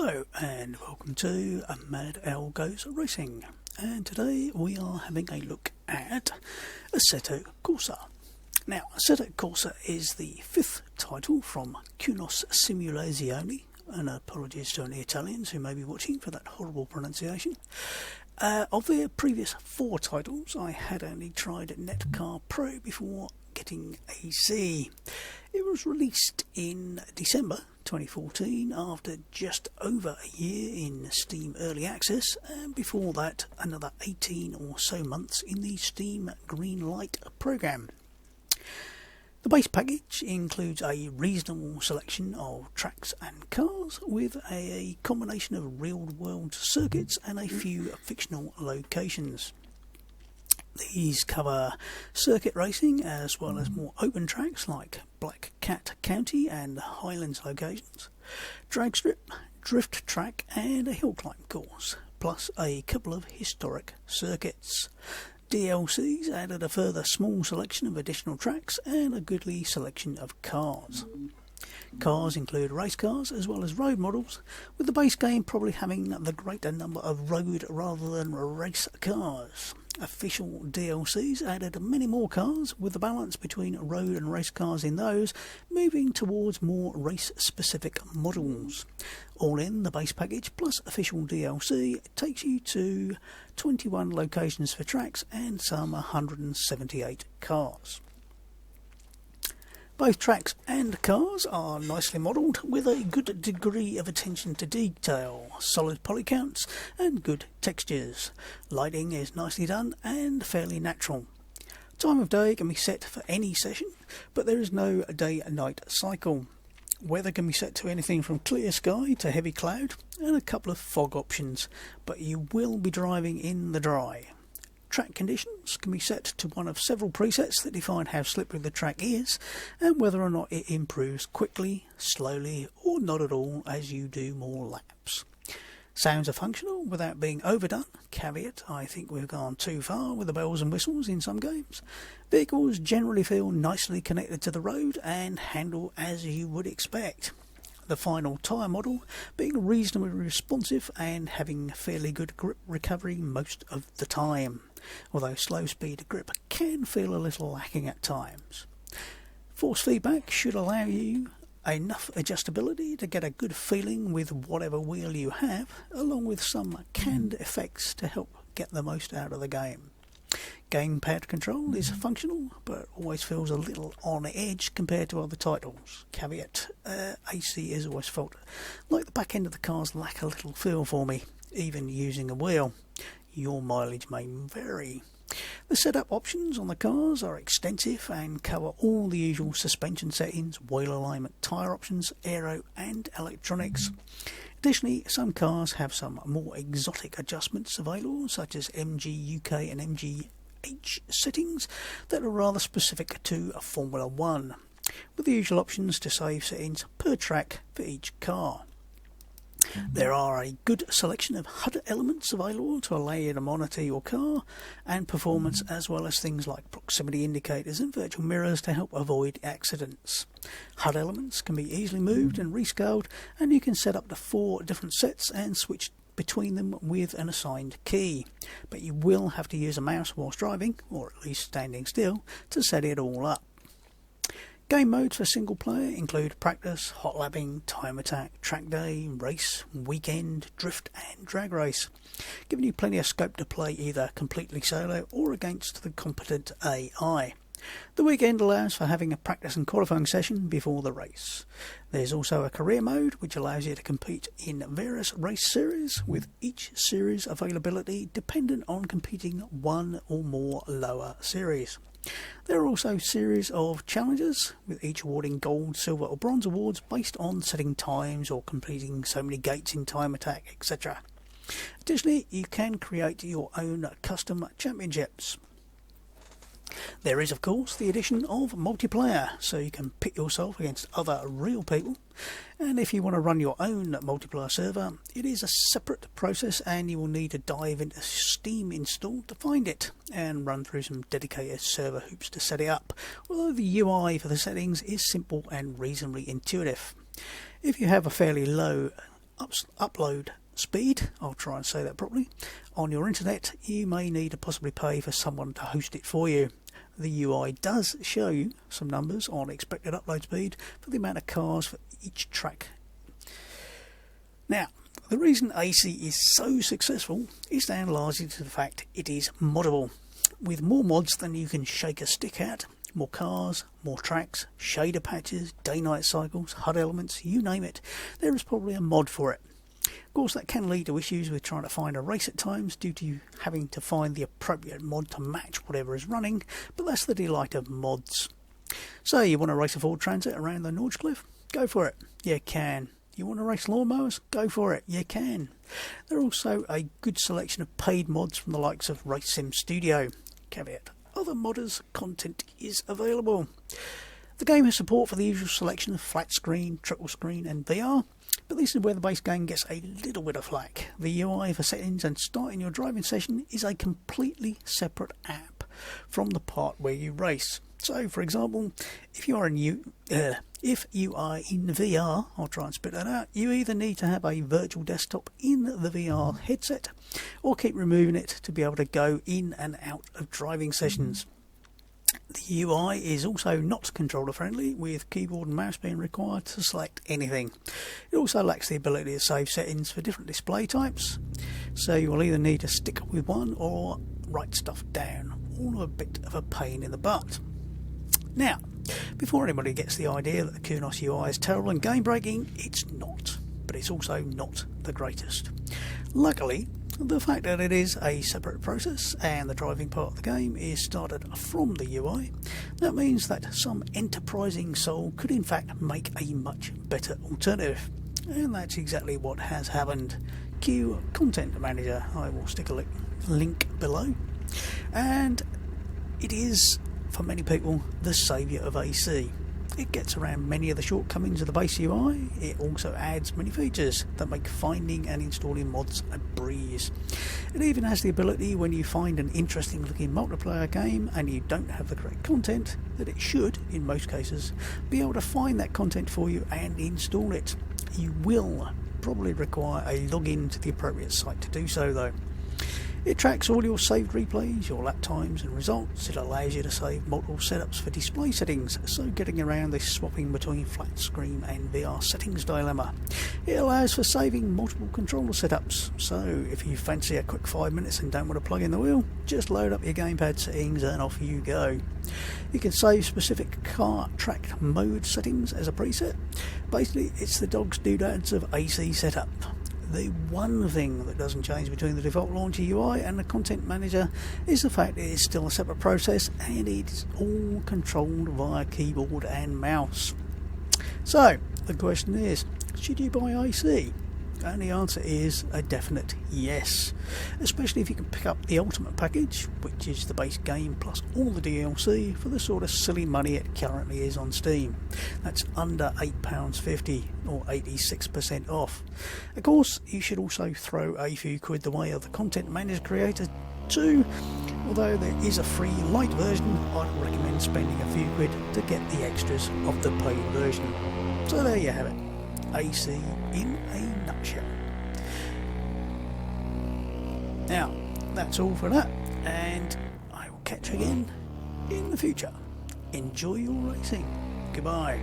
Hello and welcome to Mad L Goes Racing, and today we are having a look at Assetto Corsa. Now, Assetto Corsa is the fifth title from Kuno Simulazioni, and apologies to any Italians who may be watching for that horrible pronunciation. Of their previous four titles, I had only tried Netcar Pro before getting AC. It was released in December 2014 after just over a year in Steam Early Access, and before that another 18 or so months in the Steam Greenlight program. The base package includes a reasonable selection of tracks and cars with a combination of real-world circuits and a few fictional locations. These cover circuit racing as well as more open tracks like Black Cat County and Highlands locations, drag strip, drift track and a hill climb course, plus a couple of historic circuits. DLCs added a further small selection of additional tracks and a goodly selection of cars. Cars include race cars as well as road models, with the base game probably having the greater number of road rather than race cars. Official DLCs added many more cars, with the balance between road and race cars in those moving towards more race-specific models. All in, the base package plus official DLC takes you to 21 locations for tracks and some 178 cars. Both tracks and cars are nicely modelled with a good degree of attention to detail, solid poly counts and good textures. Lighting is nicely done and fairly natural. Time of day can be set for any session, but there is no day-night cycle. Weather can be set to anything from clear sky to heavy cloud and a couple of fog options, but you will be driving in the dry. Track conditions can be set to one of several presets that define how slippery the track is and whether or not it improves quickly, slowly or not at all as you do more laps. Sounds are functional without being overdone. Caveat, I think we've gone too far with the bells and whistles in some games. Vehicles generally feel nicely connected to the road and handle as you would expect. The final tyre model being reasonably responsive and having fairly good grip recovery most of the time, although slow speed grip can feel a little lacking at times. Force feedback should allow you enough adjustability to get a good feeling with whatever wheel you have, along with some canned effects to help get the most out of the game. Gamepad control is functional, but always feels a little on edge compared to other titles. Caveat, AC has always felt like the back end of the cars lack a little feel for me, even using a wheel. Your mileage may vary. The setup options on the cars are extensive and cover all the usual suspension settings, wheel alignment, tyre options, aero and electronics. Additionally, some cars have some more exotic adjustments available, such as MG UK and MGH settings that are rather specific to Formula 1, with the usual options to save settings per track for each car. There are a good selection of HUD elements available to allow you to monitor your car and performance, as well as things like proximity indicators and virtual mirrors to help avoid accidents. HUD elements can be easily moved and rescaled, and you can set up to 4 different sets and switch between them with an assigned key, but you will have to use a mouse whilst driving, or at least standing still, to set it all up. Game modes for single player include practice, hot lapping, time attack, track day, race, weekend, drift and drag race, giving you plenty of scope to play either completely solo or against the competent AI. The weekend allows for having a practice and qualifying session before the race. There's also a career mode which allows you to compete in various race series, with each series availability dependent on competing one or more lower series. There are also a series of challenges, with each awarding gold, silver or bronze awards based on setting times or completing so many gates in time attack, etc. Additionally, you can create your own custom championships. There is, of course, the addition of multiplayer, so you can pit yourself against other real people, and if you want to run your own multiplayer server, it is a separate process and you will need to dive into Steam install to find it and run through some dedicated server hoops to set it up, although the UI for the settings is simple and reasonably intuitive. If you have a fairly low upload speed, I'll try and say that properly, on your internet, you may need to possibly pay for someone to host it for you. The UI does show you some numbers on expected upload speed for the amount of cars for each track. Now, the reason AC is so successful is down largely to the fact it is moddable. With more mods than you can shake a stick at, more cars, more tracks, shader patches, day-night cycles, HUD elements, you name it, there is probably a mod for it. Of course, that can lead to issues with trying to find a race at times due to you having to find the appropriate mod to match whatever is running, but that's the delight of mods. So, you want to race a Ford Transit around the Norge? Go for it. You can. You want to race lawnmowers? Go for it. You can. There are also a good selection of paid mods from the likes of Race Sim Studio. Caveat: other modders' content is available. The game has support for the usual selection of flat screen, triple screen and VR, but this is where the base game gets a little bit of flack. The UI for settings and starting your driving session is a completely separate app from the part where you race. So, for example, if you are in VR, I'll try and spit that out, you either need to have a virtual desktop in the VR headset or keep removing it to be able to go in and out of driving sessions. The UI is also not controller friendly, with keyboard and mouse being required to select anything. It also lacks the ability to save settings for different display types, so you will either need to stick with one or write stuff down. All a bit of a pain in the butt. Now, before anybody gets the idea that the Kuno UI is terrible and game breaking, it's not, but it's also not the greatest. Luckily, the fact that it is a separate process and the driving part of the game is started from the UI, that means that some enterprising soul could in fact make a much better alternative. And that's exactly what has happened. Cue Content Manager. I will stick a link below. And it is, for many people, the saviour of AC. It gets around many of the shortcomings of the base UI. It also adds many features that make finding and installing mods a breeze. It even has the ability, when you find an interesting looking multiplayer game and you don't have the correct content, that it should, in most cases, be able to find that content for you and install it. You will probably require a login to the appropriate site to do so though. It tracks all your saved replays, your lap times and results. It allows you to save multiple setups for display settings, so getting around this swapping between flat screen and VR settings dilemma. It allows for saving multiple controller setups, so if you fancy a quick 5 minutes and don't want to plug in the wheel, just load up your gamepad settings and off you go. You can save specific car track mode settings as a preset. Basically, it's the dog's doodads of AC setup. The one thing that doesn't change between the default launcher UI and the content manager is the fact it is still a separate process and it's all controlled via keyboard and mouse. So, the question is, should you buy AC? And the answer is a definite yes, especially if you can pick up the ultimate package, which is the base game plus all the DLC for the sort of silly money it currently is on Steam. That's under £8.50 or 86% off. Of course, you should also throw a few quid the way of the content manager creator too, although there is a free light version. I'd recommend spending a few quid to get the extras of the paid version. So there you have it. AC in a nutshell. Now, that's all for that, and I will catch you again in the future. Enjoy your racing. Goodbye.